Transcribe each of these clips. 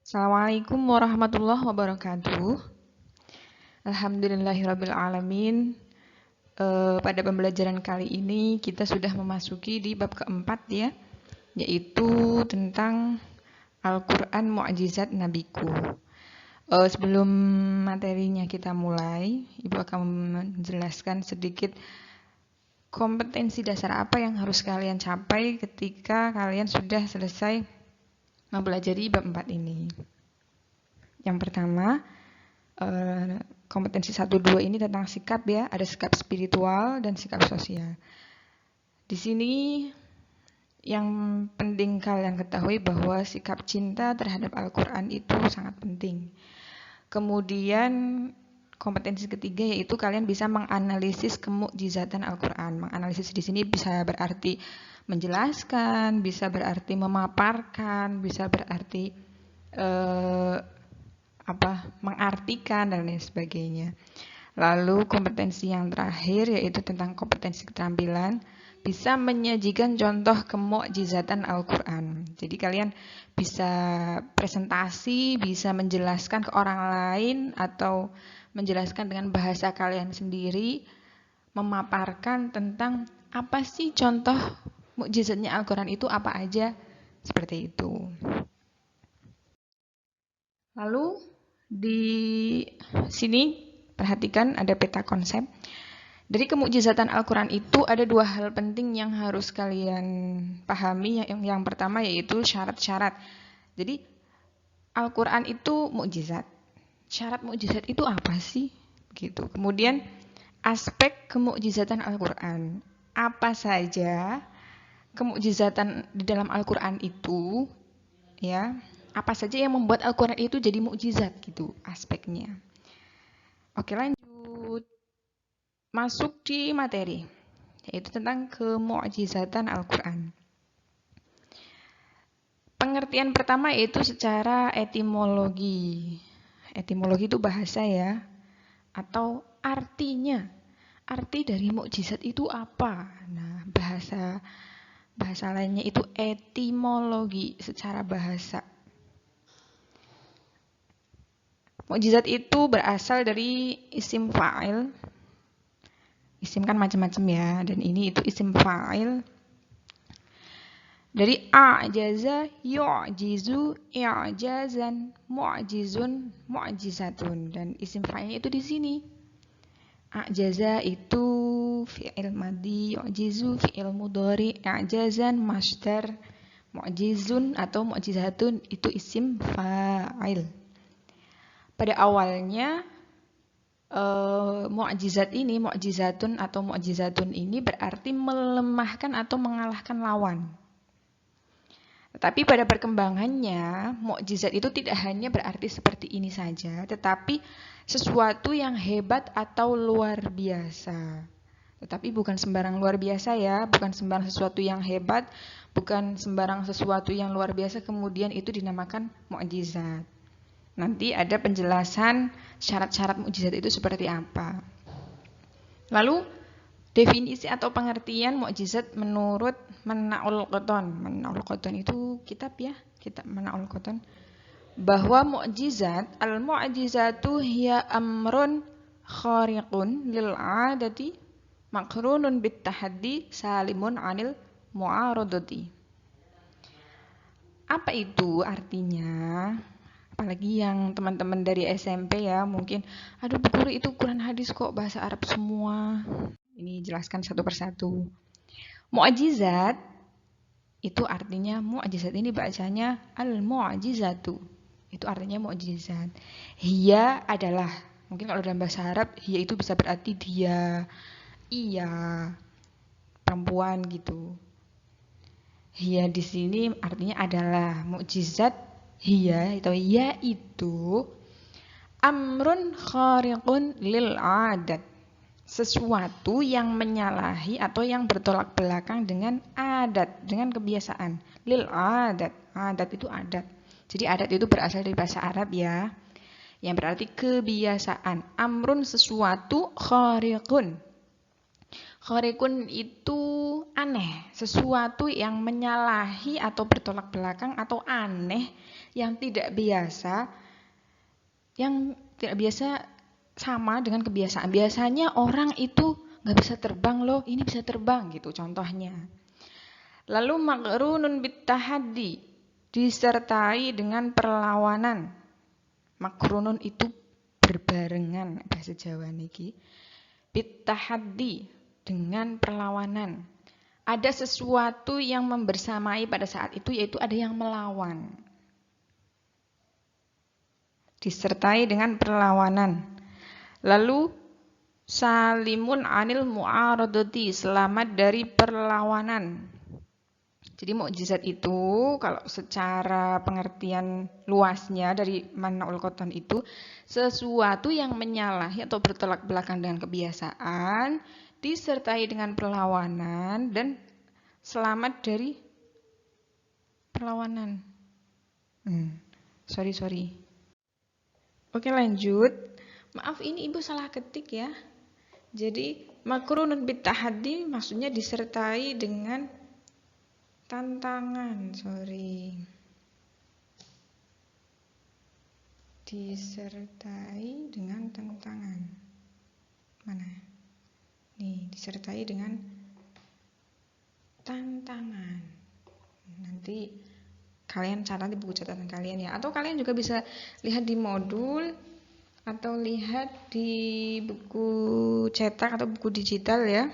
Assalamualaikum warahmatullahi wabarakatuh. Alhamdulillahirrabbilalamin. Pada pembelajaran kali ini kita sudah memasuki di bab keempat ya, yaitu tentang Al-Quran Mu'jizat Nabiku. Sebelum materinya kita mulai, Ibu akan menjelaskan sedikit kompetensi dasar apa yang harus kalian capai ketika kalian sudah selesai mempelajari bab 4 ini. Yang pertama, kompetensi 1-2 ini tentang sikap ya, ada sikap spiritual dan sikap sosial. Di sini yang penting kalian ketahui bahwa sikap cinta terhadap Al-Quran itu sangat penting. Kemudian kompetensi ketiga yaitu kalian bisa menganalisis kemukjizatan Al-Quran. Menganalisis di sini bisa berarti menjelaskan, bisa berarti memaparkan, bisa berarti mengartikan dan lain sebagainya. Lalu kompetensi yang terakhir yaitu tentang kompetensi keterampilan, bisa menyajikan contoh kemukjizatan Al-Quran. Jadi kalian bisa presentasi, bisa menjelaskan ke orang lain atau menjelaskan dengan bahasa kalian sendiri, memaparkan tentang apa sih contoh mukjizatnya Al-Quran itu apa aja, seperti itu. Lalu di sini perhatikan ada peta konsep. Dari kemukjizatan Al-Quran itu ada dua hal penting yang harus kalian pahami. Yang pertama yaitu syarat-syarat. Jadi Al-Quran itu mukjizat. Syarat mukjizat itu apa sih? Gitu. Kemudian aspek kemukjizatan Al-Quran. Apa saja kemukjizatan di dalam Al-Quran itu, ya? Apa saja yang membuat Al-Quran itu jadi mukjizat gitu aspeknya. Oke, lanjut. Masuk di materi, yaitu tentang kemukjizatan Al-Quran. Pengertian pertama yaitu secara etimologi. Etimologi itu bahasa ya, atau artinya. Arti dari mukjizat itu apa? Nah, bahasa lainnya itu etimologi secara bahasa. Mukjizat itu berasal dari isim fa'il. Isim kan macam-macam ya, dan ini itu isim fa'il. Dari a'jaza, yu'jizu, i'jazan, mu'jizun, mu'jizatun. Dan isim fa'ilnya itu di sini. A'jaza itu fi'il madhi, yu'jizu fi'il mudhari, i'jazan masdar, mu'jizun atau mu'jizatun itu isim fa'il. Pada awalnya mu'jizat ini, mu'jizatun atau mu'jizatun ini berarti melemahkan atau mengalahkan lawan. Tetapi pada perkembangannya, mukjizat itu tidak hanya berarti seperti ini saja, tetapi sesuatu yang hebat atau luar biasa. Tetapi bukan sembarang luar biasa ya, bukan sembarang sesuatu yang hebat, bukan sembarang sesuatu yang luar biasa kemudian itu dinamakan mukjizat. Nanti ada penjelasan syarat-syarat mukjizat itu seperti apa. Lalu definisi atau pengertian mukjizat menurut Manaul Qoton. Manaul Qoton itu kitab ya, kitab Manaul Qoton. Bahwa mukjizat, al-mu'jizatu hiya amrun khariqun lil 'adati makrunun bit tahaddi salimun 'anil mu'aradati. Apa itu artinya? Apalagi yang teman-teman dari SMP ya, mungkin aduh Bu Guru itu Quran hadis kok bahasa Arab semua. Ini jelaskan satu persatu. Mu'jizat itu artinya, mu'jizat ini bacanya al-mu'jizatu. Itu artinya mu'jizat. Hiya adalah, mungkin kalau dalam bahasa Arab, hiya itu bisa berarti dia, iya, perempuan gitu. Hiya di sini artinya adalah mukjizat. Hiya atau yaitu amrun khariqun lil 'adat. Sesuatu yang menyalahi atau yang bertolak belakang dengan adat, dengan kebiasaan. Lil 'adat. Adat itu adat. Jadi adat itu berasal dari bahasa Arab ya, yang berarti kebiasaan. Amrun sesuatu khariqun. Khariqun itu aneh, sesuatu yang menyalahi atau bertolak belakang atau aneh yang tidak biasa sama dengan kebiasaan. Biasanya orang itu nggak bisa terbang loh, ini bisa terbang gitu contohnya. Lalu makrunun bitahaddi, disertai dengan perlawanan. Makrunun itu berbarengan bahasa Jawa niki. Bitahaddi, dengan perlawanan. Ada sesuatu yang membersamai pada saat itu, yaitu ada yang melawan. Disertai dengan perlawanan. Lalu salimun anil mu'aradati, selamat dari perlawanan. Jadi mukjizat itu kalau secara pengertian luasnya dari Mannaul Qattan itu sesuatu yang menyalahi atau bertolak belakang dengan kebiasaan, disertai dengan perlawanan dan selamat dari perlawanan. Sorry. Oke, lanjut. Maaf, ini Ibu salah ketik ya. Jadi makrunun bitahaddi maksudnya disertai dengan tantangan, disertai dengan tantangan. Mana? Nih, disertai dengan tantangan. Nanti kalian catat di buku catatan kalian ya. Atau kalian juga bisa lihat di modul atau lihat di buku cetak atau buku digital ya.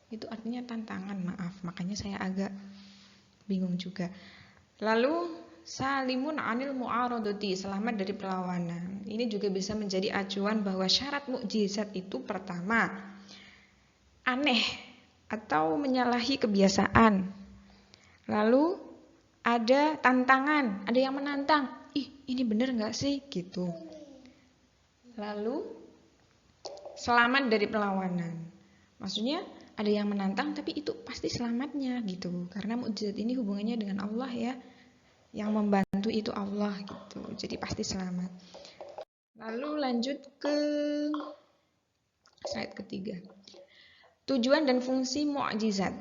Itu artinya tantangan, maaf. Makanya saya agak bingung juga. Lalu salimun anil mu'aradati, selamat dari perlawanan. Ini juga bisa menjadi acuan bahwa syarat mukjizat itu pertama, aneh atau menyalahi kebiasaan. Lalu ada tantangan, ada yang menantang. Ini benar nggak sih? Gitu. Lalu selamat dari perlawanan. Maksudnya ada yang menantang tapi itu pasti selamatnya gitu. Karena mukjizat ini hubungannya dengan Allah ya. Yang membantu itu Allah gitu. Jadi pasti selamat. Lalu lanjut ke slide ketiga. Tujuan dan fungsi mukjizat.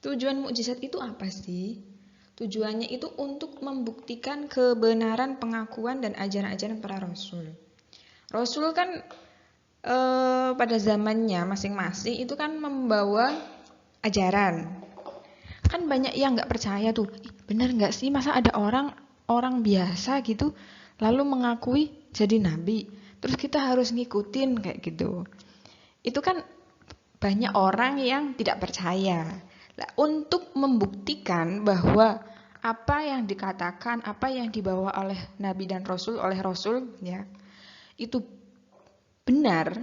Tujuan mukjizat itu apa sih? Tujuannya itu untuk membuktikan kebenaran pengakuan dan ajaran-ajaran para rasul. Rasul kan pada zamannya masing-masing itu kan membawa ajaran. Kan banyak yang nggak percaya tuh, benar nggak sih masa ada orang biasa gitu lalu mengakui jadi nabi, terus kita harus ngikutin kayak gitu. Itu kan banyak orang yang tidak percaya. Nah, untuk membuktikan bahwa apa yang dikatakan, apa yang dibawa oleh nabi dan rasul oleh rasul ya itu benar,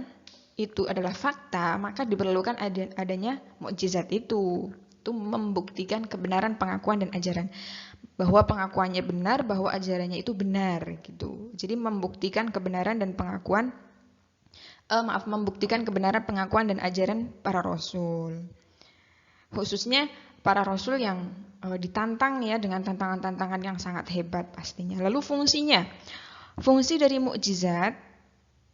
itu adalah fakta, maka diperlukan adanya mukjizat itu membuktikan kebenaran pengakuan dan ajaran, bahwa pengakuannya benar, bahwa ajarannya itu benar gitu. Jadi membuktikan kebenaran dan pengakuan membuktikan kebenaran pengakuan dan ajaran para rasul, khususnya para rasul yang ditantang ya dengan tantangan-tantangan yang sangat hebat pastinya. Lalu fungsi dari mukjizat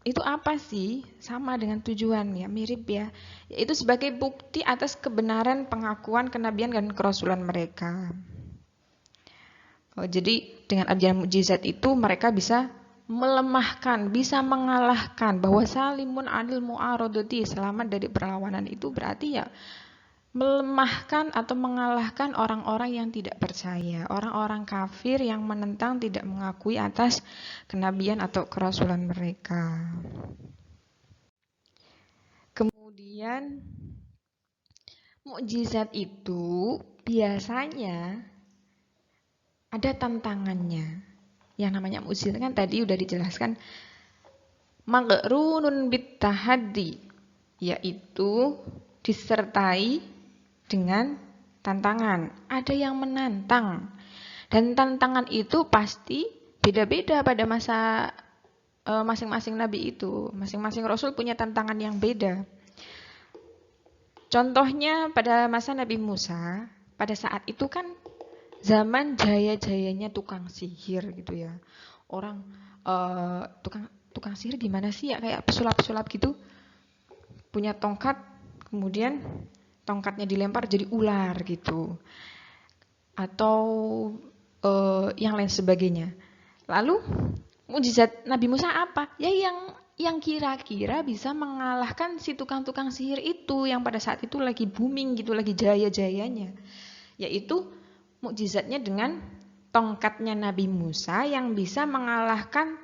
itu apa sih? Sama dengan tujuan ya, mirip ya. Yaitu sebagai bukti atas kebenaran pengakuan kenabian dan kerasulan mereka. Jadi dengan ajaran mukjizat itu mereka bisa melemahkan, bisa mengalahkan, bahwa salimun anil mu'aradati, selamat dari perlawanan itu berarti ya melemahkan atau mengalahkan orang-orang yang tidak percaya, orang-orang kafir yang menentang, tidak mengakui atas kenabian atau kerasulan mereka. Kemudian mukjizat itu biasanya ada tantangannya. Yang namanya mukjizat kan tadi udah dijelaskan magrunun bitahaddi, yaitu disertai dengan tantangan. Ada yang menantang. Dan tantangan itu pasti beda-beda pada masa masing-masing nabi itu. Masing-masing rasul punya tantangan yang beda. Contohnya pada masa Nabi Musa, pada saat itu kan zaman jaya-jayanya tukang sihir gitu ya. Orang tukang sihir gimana sih ya, kayak pesulap-pesulap gitu. Punya tongkat, kemudian tongkatnya dilempar jadi ular gitu, atau yang lain sebagainya. Lalu mukjizat Nabi Musa apa? Ya yang kira-kira bisa mengalahkan si tukang-tukang sihir itu yang pada saat itu lagi booming gitu, lagi jaya-jayanya. Yaitu mukjizatnya dengan tongkatnya Nabi Musa yang bisa mengalahkan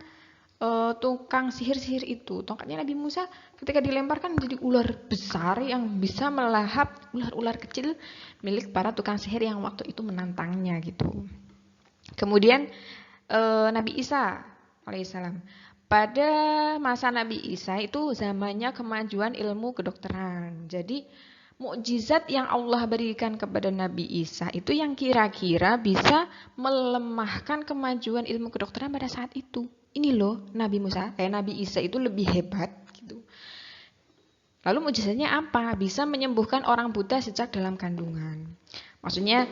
tukang sihir-sihir itu. Tongkatnya Nabi Musa ketika dilemparkan menjadi ular besar yang bisa melahap ular-ular kecil milik para tukang sihir yang waktu itu menantangnya gitu. Kemudian Nabi Isa alaihissalam. Pada masa Nabi Isa itu zamannya kemajuan ilmu kedokteran. Jadi mukjizat yang Allah berikan kepada Nabi Isa itu yang kira-kira bisa melemahkan kemajuan ilmu kedokteran pada saat itu. Ini loh Nabi Isa itu lebih hebat gitu. Lalu mukjizatnya apa? Bisa menyembuhkan orang buta sejak dalam kandungan. Maksudnya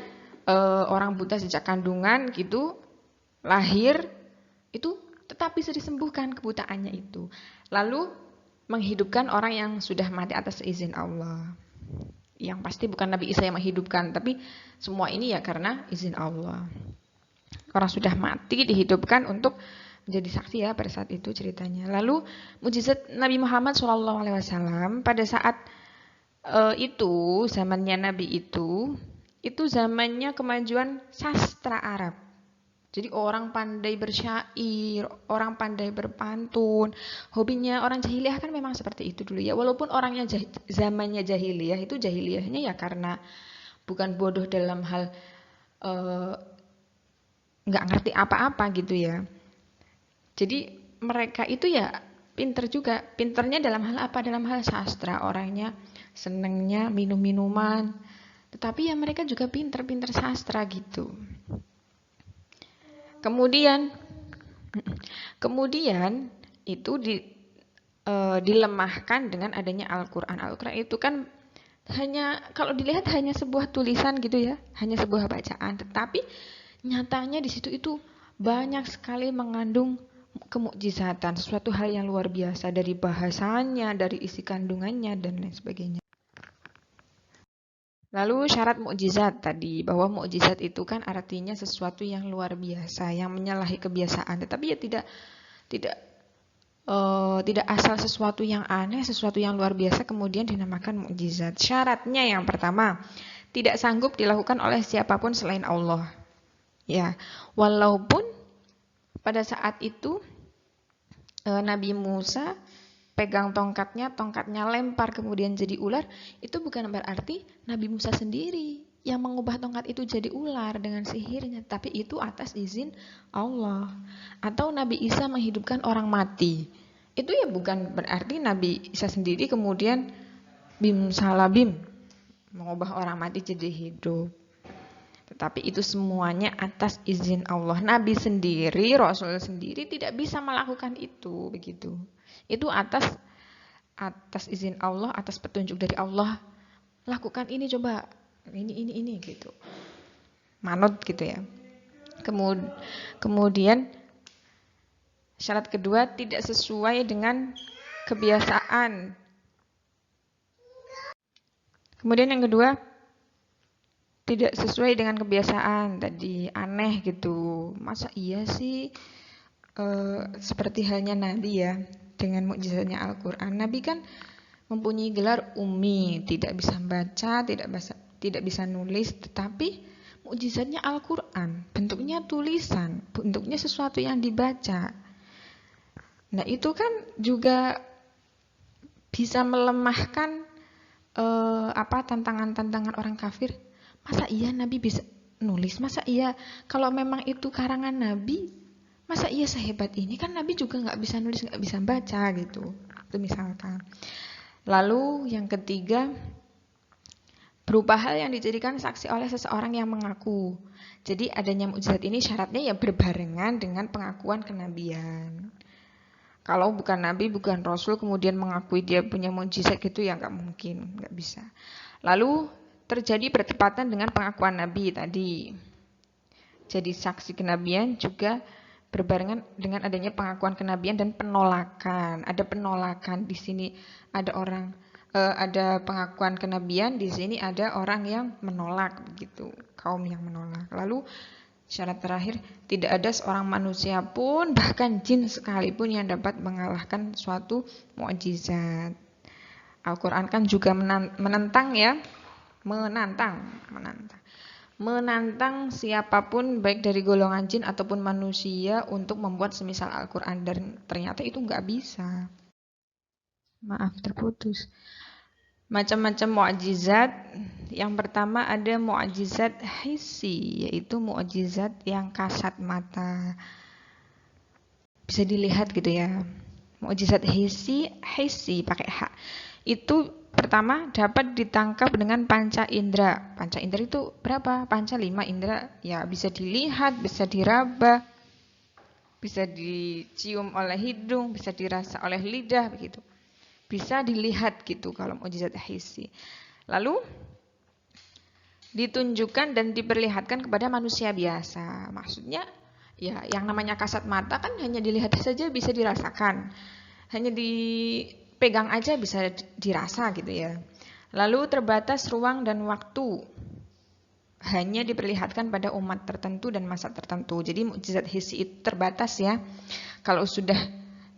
orang buta sejak kandungan gitu lahir itu tetap bisa disembuhkan kebutaannya itu. Lalu menghidupkan orang yang sudah mati atas izin Allah. Yang pasti bukan Nabi Isa yang menghidupkan, tapi semua ini ya karena izin Allah. Orang sudah mati dihidupkan untuk menjadi saksi ya pada saat itu ceritanya. Lalu mukjizat Nabi Muhammad SAW pada saat itu zamannya Nabi itu zamannya kemajuan sastra Arab. Jadi orang pandai bersyair, orang pandai berpantun. Hobinya orang jahiliyah kan memang seperti itu dulu ya. Walaupun orangnya zamannya jahiliyah itu jahiliyahnya ya karena bukan bodoh dalam hal nggak ngerti apa-apa gitu ya. Jadi mereka itu ya pinter juga. Pinternya dalam hal apa? Dalam hal sastra. Orangnya senengnya minum-minuman. Tetapi ya mereka juga pinter-pinter sastra gitu. Kemudian itu dilemahkan dengan adanya Al-Quran. Al-Quran itu kan kalau dilihat hanya sebuah tulisan gitu ya, hanya sebuah bacaan. Tetapi nyatanya di situ itu banyak sekali mengandung kemukjizatan, sesuatu hal yang luar biasa dari bahasanya, dari isi kandungannya dan lain sebagainya. Lalu syarat mukjizat tadi, bahwa mukjizat itu kan artinya sesuatu yang luar biasa, yang menyalahi kebiasaan. Tetapi ya tidak asal sesuatu yang aneh, sesuatu yang luar biasa kemudian dinamakan mukjizat. Syaratnya yang pertama, tidak sanggup dilakukan oleh siapapun selain Allah. Ya, walaupun pada saat itu Nabi Musa pegang tongkatnya lempar kemudian jadi ular, itu bukan berarti Nabi Musa sendiri yang mengubah tongkat itu jadi ular dengan sihirnya, tapi itu atas izin Allah. Atau Nabi Isa menghidupkan orang mati, itu ya bukan berarti Nabi Isa sendiri kemudian bim salabim mengubah orang mati jadi hidup. Tetapi itu semuanya atas izin Allah. Nabi sendiri, Rasul sendiri tidak bisa melakukan itu, begitu. Itu atas izin Allah, atas petunjuk dari Allah. Lakukan ini coba, ini gitu. Manut gitu ya. Kemudian syarat kedua tidak sesuai dengan kebiasaan. Kemudian yang kedua tidak sesuai dengan kebiasaan, tadi aneh gitu. Masa iya sih seperti halnya Nabi ya dengan mukjizatnya Al-Quran. Nabi kan mempunyai gelar ummi, tidak bisa baca, tidak bisa nulis, tetapi mukjizatnya Al-Quran, bentuknya tulisan, bentuknya sesuatu yang dibaca. Nah itu kan juga bisa melemahkan tantangan-tantangan orang kafir. Masa iya Nabi bisa nulis? Masa iya kalau memang itu karangan Nabi, masa iya sehebat ini? Kan Nabi juga nggak bisa nulis, nggak bisa baca gitu. Itu misalkan. Lalu yang ketiga, berupa hal yang dijadikan saksi oleh seseorang yang mengaku. Jadi adanya mukjizat ini syaratnya ya berbarengan dengan pengakuan kenabian. Kalau bukan Nabi, bukan Rasul, kemudian mengakui dia punya mukjizat gitu ya nggak mungkin, nggak bisa. Lalu terjadi bertepatan dengan pengakuan Nabi tadi. Jadi saksi kenabian juga berbarengan dengan adanya pengakuan kenabian dan penolakan. Ada penolakan di sini, ada orang ada pengakuan kenabian, di sini ada orang yang menolak begitu, kaum yang menolak. Lalu syarat terakhir, tidak ada seorang manusia pun, bahkan jin sekalipun yang dapat mengalahkan suatu mukjizat. Al-Quran kan juga menentang ya, menantang siapapun baik dari golongan jin ataupun manusia untuk membuat semisal Al-Quran, dan ternyata itu nggak bisa. Maaf, terputus. Macam-macam mukjizat. Yang pertama ada mukjizat hissi, yaitu mukjizat yang kasat mata, bisa dilihat gitu ya. Mukjizat hissi pakai hak. Itu pertama dapat ditangkap dengan panca indera. Panca indera itu berapa? Panca 5 indera. Ya, bisa dilihat, bisa diraba, bisa dicium oleh hidung, bisa dirasa oleh lidah begitu. Bisa dilihat gitu kalau mukjizat hissi. Lalu ditunjukkan dan diperlihatkan kepada manusia biasa. Maksudnya ya yang namanya kasat mata kan hanya dilihat saja bisa dirasakan. Hanya dipegang aja bisa dirasa gitu ya. Lalu terbatas ruang dan waktu. Hanya diperlihatkan pada umat tertentu dan masa tertentu. Jadi mukjizat hissi itu terbatas ya. Kalau sudah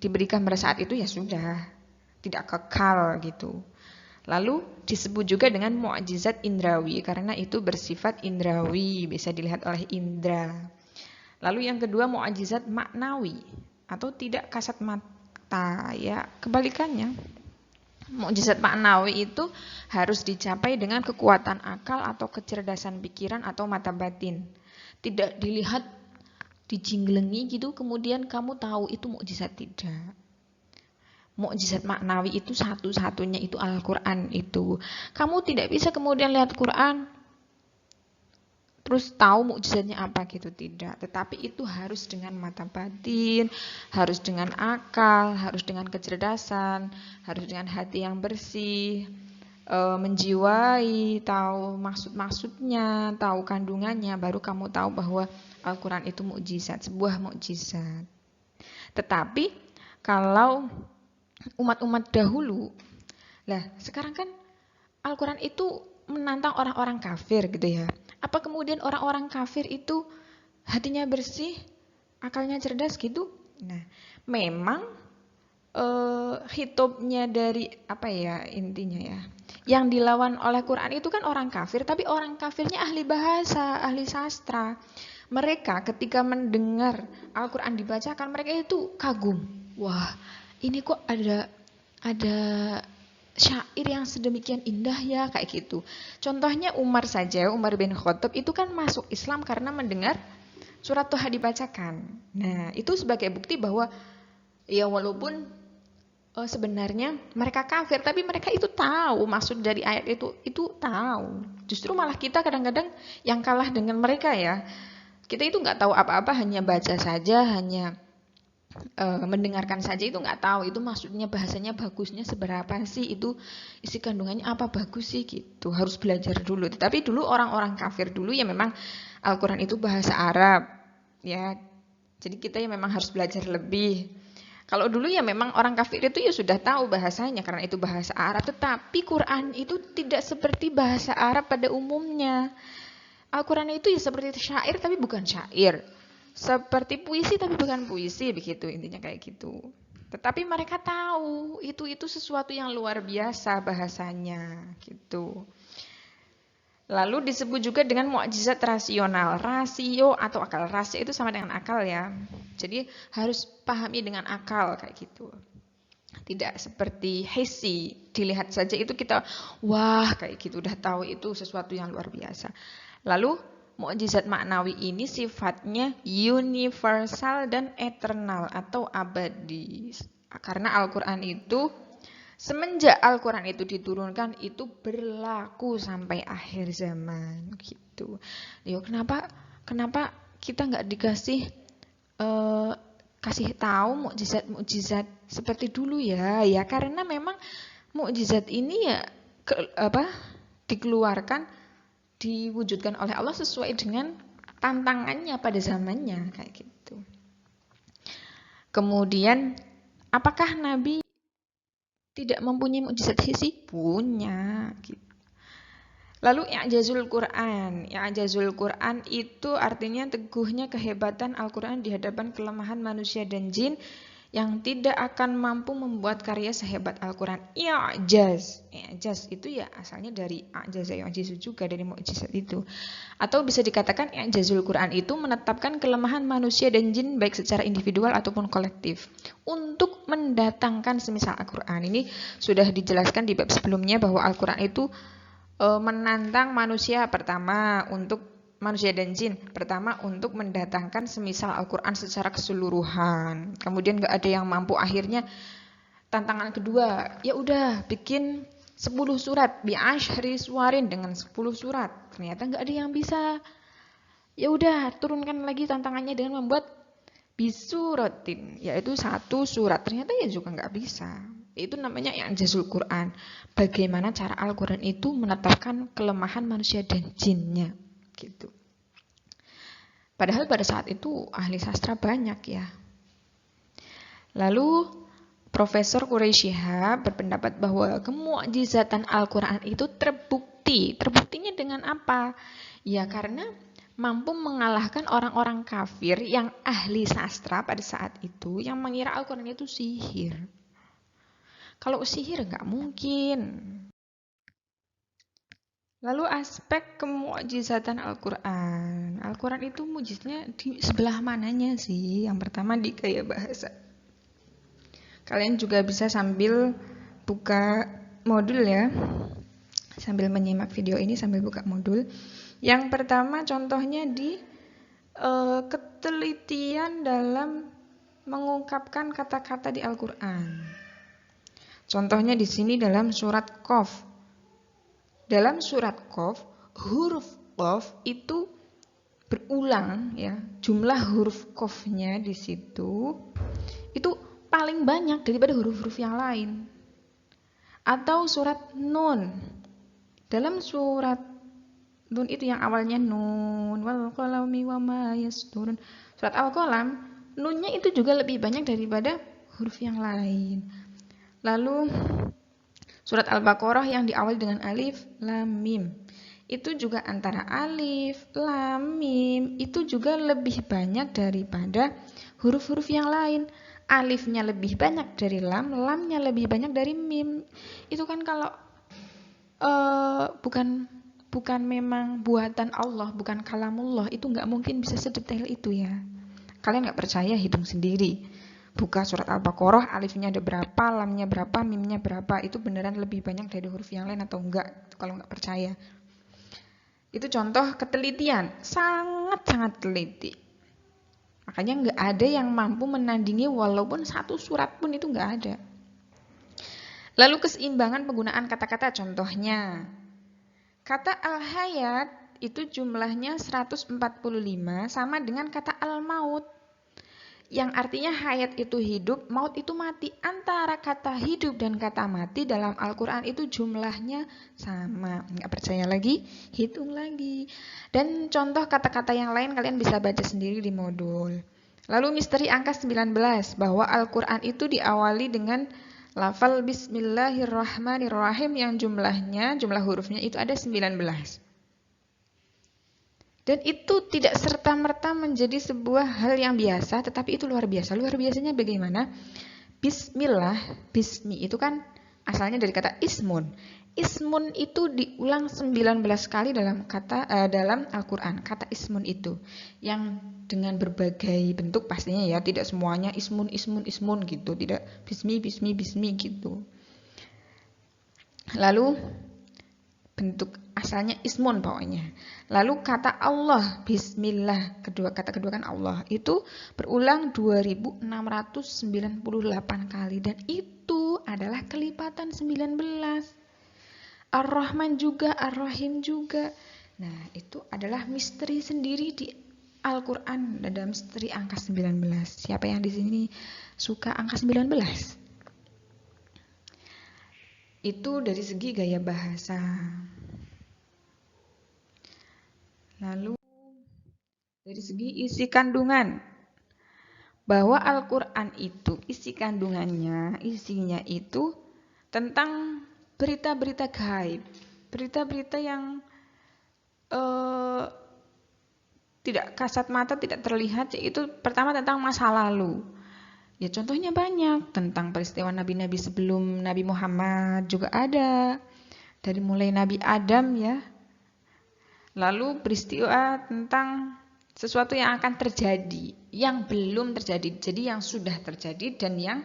diberikan pada saat itu ya sudah, tidak kekal gitu. Lalu disebut juga dengan mukjizat indrawi karena itu bersifat indrawi, bisa dilihat oleh indra. Lalu yang kedua mukjizat maknawi atau tidak kasat mata ya, kebalikannya. Mukjizat maknawi itu harus dicapai dengan kekuatan akal atau kecerdasan pikiran atau mata batin. Tidak dilihat dijinglengi gitu kemudian kamu tahu itu mukjizat, tidak. Mukjizat maknawi itu satu-satunya itu Al-Quran itu. Kamu tidak bisa kemudian lihat Quran terus tahu mukjizatnya apa gitu, tidak. Tetapi itu harus dengan mata batin, harus dengan akal, harus dengan kecerdasan, harus dengan hati yang bersih, menjiwai, tahu maksud-maksudnya, tahu kandungannya, baru kamu tahu bahwa Al-Quran itu mukjizat, sebuah mukjizat. Tetapi kalau umat-umat dahulu, lah sekarang kan Al-Quran itu menantang orang-orang kafir gitu ya. Apa kemudian orang-orang kafir itu hatinya bersih, akalnya cerdas gitu? Nah, memang hitopnya dari apa ya intinya ya, yang dilawan oleh Quran itu kan orang kafir, tapi orang kafirnya ahli bahasa, ahli sastra. Mereka ketika mendengar Al-Quran dibacakan, mereka itu kagum. Wah, ini kok ada syair yang sedemikian indah ya, kayak gitu. Contohnya Umar saja, Umar bin Khattab itu kan masuk Islam karena mendengar surat Toha dibacakan. Nah, itu sebagai bukti bahwa ya walaupun sebenarnya mereka kafir, tapi mereka itu tahu maksud dari ayat itu tahu. Justru malah kita kadang-kadang yang kalah dengan mereka ya. Kita itu nggak tahu apa-apa, hanya baca saja, hanya mendengarkan saja, itu nggak tahu itu maksudnya bahasanya bagusnya seberapa sih, itu isi kandungannya apa bagus sih gitu, harus belajar dulu. Tapi dulu orang-orang kafir dulu ya memang Al-Quran itu bahasa Arab ya, jadi kita ya memang harus belajar lebih. Kalau dulu ya memang orang kafir itu ya sudah tahu bahasanya karena itu bahasa Arab, tetapi Quran itu tidak seperti bahasa Arab pada umumnya. Al-Quran itu ya seperti syair tapi bukan syair, seperti puisi tapi bukan puisi, begitu intinya kayak gitu. Tetapi mereka tahu itu sesuatu yang luar biasa bahasanya gitu. Lalu disebut juga dengan mukjizat rasional. Rasio atau akal. Rasio itu sama dengan akal ya. Jadi harus pahami dengan akal kayak gitu. Tidak seperti hissi, dilihat saja itu kita wah kayak gitu udah tahu itu sesuatu yang luar biasa. Lalu mukjizat maknawi ini sifatnya universal dan eternal atau abadi. Karena Al-Quran itu, semenjak Al-Quran itu diturunkan, itu berlaku sampai akhir zaman gitu. Yo, kenapa kita nggak dikasih kasih tahu mukjizat seperti dulu ya? Ya karena memang mukjizat ini ya dikeluarkan, diwujudkan oleh Allah sesuai dengan tantangannya pada zamannya kayak gitu. Kemudian apakah Nabi tidak mempunyai mukjizat hissi? Punya. Lalu i'jazul Quran. I'jazul Quran itu artinya teguhnya kehebatan Al-Quran di hadapan kelemahan manusia dan jin yang tidak akan mampu membuat karya sehebat Al-Quran. I'jaz. I'jaz itu ya asalnya dari a'jaza yu'jizu juga, dari mukjizat itu. Atau bisa dikatakan i'jazul Quran itu menetapkan kelemahan manusia dan jin baik secara individual ataupun kolektif untuk mendatangkan semisal Al-Quran. Ini sudah dijelaskan di bab sebelumnya bahwa Al-Quran itu menantang manusia pertama untuk manusia dan jin pertama untuk mendatangkan semisal Al-Quran secara keseluruhan. Kemudian nggak ada yang mampu, akhirnya tantangan kedua, ya udah bikin 10 surat bi'ashri suwarin, dengan 10 surat. Ternyata nggak ada yang bisa. Ya udah turunkan lagi tantangannya dengan membuat bisuratin, yaitu 1 surat. Ternyata ya juga nggak bisa. Itu namanya i'jazul Quran. Bagaimana cara Al-Quran itu menetapkan kelemahan manusia dan jinnya gitu. Padahal pada saat itu ahli sastra banyak ya. Lalu Profesor Quraisy Shihab berpendapat bahwa kemukjizatan Al-Quran itu terbukti. Terbuktinya dengan apa? Ya karena mampu mengalahkan orang-orang kafir yang ahli sastra pada saat itu yang mengira Al-Quran itu sihir. Kalau sihir nggak mungkin. Lalu aspek kemukjizatan Al-Quran. Al-Quran itu mukjizatnya di sebelah mananya sih? Yang pertama di gaya bahasa. Kalian juga bisa sambil buka modul ya. Sambil menyimak video ini sambil buka modul. Yang pertama contohnya di ketelitian dalam mengungkapkan kata-kata di Al-Quran. Contohnya di sini dalam surat Qaf. Dalam surat Qaf, huruf Qaf itu berulang ya. Jumlah huruf Qaf-nya di situ itu paling banyak daripada huruf-huruf yang lain. Atau surat Nun. Dalam surat Nun itu yang awalnya Nun wal qalami wama yasturun. Surat Al-Qalam, nunnya itu juga lebih banyak daripada huruf yang lain. Lalu surat Al-Baqarah yang diawali dengan alif, lam, mim. Itu juga antara alif, lam, mim itu juga lebih banyak daripada huruf-huruf yang lain. Alifnya lebih banyak dari lam, lamnya lebih banyak dari mim. Itu kan kalau bukan memang buatan Allah, bukan kalamullah, itu nggak mungkin bisa sedetail itu ya. Kalian nggak percaya, hitung sendiri. Buka surat Al-Baqarah, alifnya ada berapa, lamnya berapa, mimnya berapa. Itu beneran lebih banyak dari huruf yang lain atau enggak, kalau nggak percaya. Itu contoh ketelitian, sangat-sangat teliti. Makanya nggak ada yang mampu menandingi walaupun 1 surat pun itu nggak ada. Lalu keseimbangan penggunaan kata-kata, contohnya. Kata al-hayat itu jumlahnya 145 sama dengan kata al-maut. Yang artinya hayat itu hidup, maut itu mati. Antara kata hidup dan kata mati dalam Al-Quran itu jumlahnya sama. Nggak percaya lagi? Hitung lagi. Dan contoh kata-kata yang lain kalian bisa baca sendiri di modul. Lalu misteri angka 19, bahwa Al-Quran itu diawali dengan lafal Bismillahirrahmanirrahim yang jumlah hurufnya itu ada 19. Dan itu tidak serta-merta menjadi sebuah hal yang biasa, tetapi itu luar biasa. Luar biasanya bagaimana? Bismillah, bismi itu kan asalnya dari kata ismun. Ismun itu diulang 19 kali dalam Al-Quran, kata ismun itu. Yang dengan berbagai bentuk pastinya ya, tidak semuanya ismun gitu, tidak bismi gitu. Lalu bentuk asalnya ismun pokoknya. Lalu kata Allah, bismillah, kata kedua kan Allah, itu berulang 2698 kali dan itu adalah kelipatan 19. Ar-Rahman juga, Ar-Rahim juga. Nah, itu adalah misteri sendiri di Al-Quran, ada misteri angka 19. Siapa yang di sini suka angka 19? Itu dari segi gaya bahasa. Lalu dari segi isi kandungan, bahwa Al-Quran itu isi kandungannya, isinya itu tentang berita-berita gaib, berita-berita yang tidak kasat mata, tidak terlihat, yaitu pertama tentang masa lalu. Ya contohnya banyak, tentang peristiwa nabi-nabi sebelum Nabi Muhammad juga ada, dari mulai Nabi Adam ya. Lalu peristiwa tentang sesuatu yang akan terjadi, yang belum terjadi, jadi yang sudah terjadi dan yang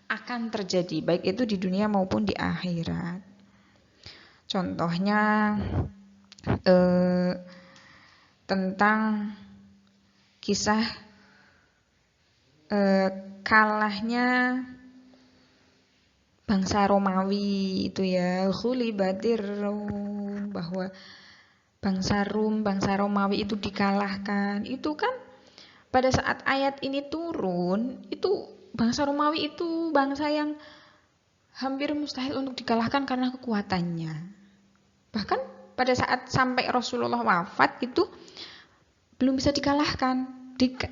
akan terjadi, baik itu di dunia maupun di akhirat. Contohnya tentang kisah kalahnya bangsa Romawi itu ya, ghulibatir Rum, bahwa bangsa Romawi itu dikalahkan. Itu kan pada saat ayat ini turun, itu bangsa Romawi itu bangsa yang hampir mustahil untuk dikalahkan karena kekuatannya. Bahkan pada saat sampai Rasulullah wafat itu belum bisa dikalahkan.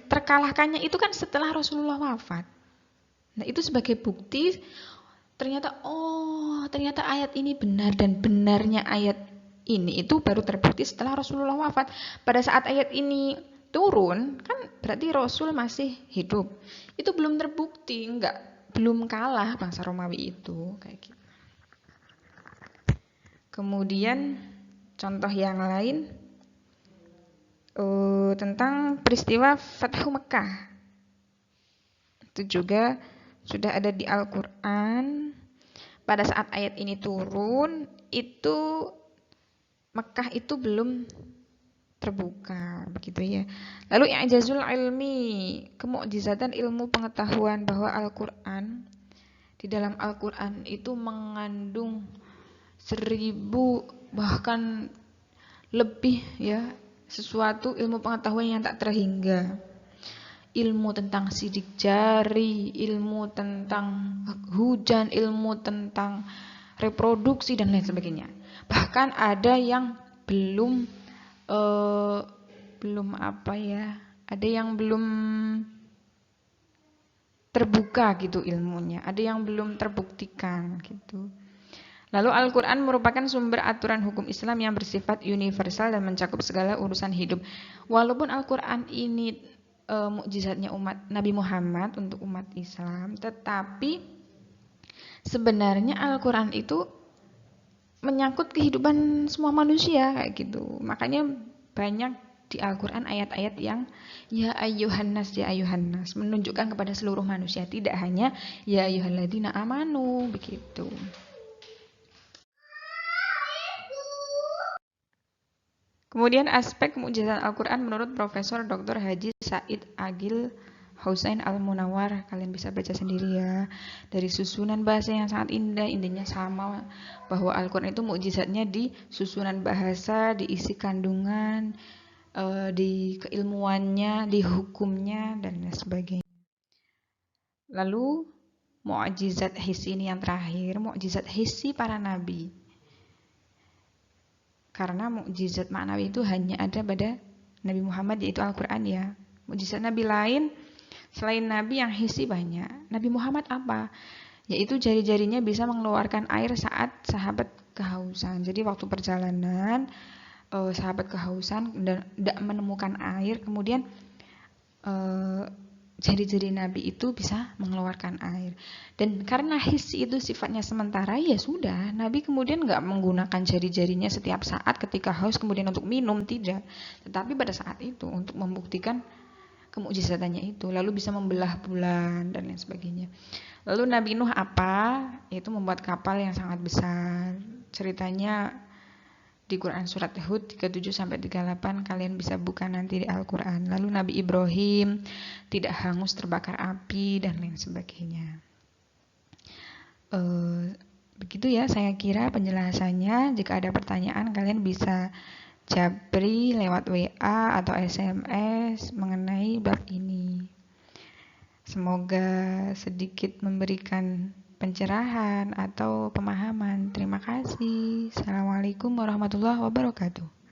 Terkalahkannya itu kan setelah Rasulullah wafat. Nah, itu sebagai bukti ternyata ayat ini benar, dan benarnya ayat ini itu baru terbukti setelah Rasulullah wafat. Pada saat ayat ini turun, kan berarti Rasul masih hidup. Itu belum terbukti, belum kalah bangsa Romawi itu kayak gitu. Kemudian contoh yang lain tentang peristiwa Fathu Mekah. Itu juga sudah ada di Al-Quran. Pada saat ayat ini turun, itu Mekah itu belum terbuka, begitu ya. Lalu i'jazul ilmi, kemukjizatan ilmu pengetahuan, bahwa Al-Quran, di dalam Al-Quran itu mengandung 1000 bahkan lebih ya, sesuatu ilmu pengetahuan yang tak terhingga. Ilmu tentang sidik jari, ilmu tentang hujan, ilmu tentang reproduksi dan lain sebagainya. Bahkan ada yang belum ada yang belum terbuka gitu ilmunya, ada yang belum terbuktikan gitu. Lalu Al-Quran merupakan sumber aturan hukum Islam yang bersifat universal dan mencakup segala urusan hidup. Walaupun Al-Quran ini mukjizatnya umat Nabi Muhammad untuk umat Islam, tetapi sebenarnya Al-Quran itu menyangkut kehidupan semua manusia kayak gitu. Makanya banyak di Al-Quran ayat-ayat yang ya ayyuhan nas, menunjukkan kepada seluruh manusia, tidak hanya ya ayyuhalladzina amanu begitu. Kemudian aspek mukjizat Al-Quran menurut Profesor Dr. Haji Said Agil Husain Al-Munawar, kalian bisa baca sendiri ya. Dari susunan bahasa yang sangat indah, intinya sama, bahwa Al-Quran itu mukjizatnya di susunan bahasa, di isi kandungan, di keilmuannya, di hukumnya, dan lain sebagainya. Lalu mukjizat hissi ini yang terakhir, mukjizat hissi para nabi. Karena mukjizat maknawi itu hanya ada pada Nabi Muhammad, yaitu Al-Quran ya. Mukjizat nabi lain selain nabi yang hissi banyak. Nabi Muhammad apa? Yaitu jari-jarinya bisa mengeluarkan air saat sahabat kehausan. Jadi waktu perjalanan sahabat kehausan dan tidak menemukan air, kemudian jari-jari Nabi itu bisa mengeluarkan air. Dan karena hissi itu sifatnya sementara, ya sudah, Nabi kemudian nggak menggunakan jari-jarinya setiap saat ketika haus kemudian untuk minum, tidak. Tetapi pada saat itu untuk membuktikan kemukjizatannya itu, lalu bisa membelah bulan dan lain sebagainya. Lalu Nabi Nuh apa? Itu membuat kapal yang sangat besar. Ceritanya di Quran surat Hud 37-38, kalian bisa buka nanti di Al-Quran. Lalu Nabi Ibrahim tidak hangus terbakar api dan lain sebagainya. Begitu ya saya kira penjelasannya. Jika ada pertanyaan kalian bisa japri lewat WA atau SMS mengenai bab ini. Semoga sedikit memberikan pencerahan atau pemahaman. Terima kasih. Assalamualaikum warahmatullahi wabarakatuh.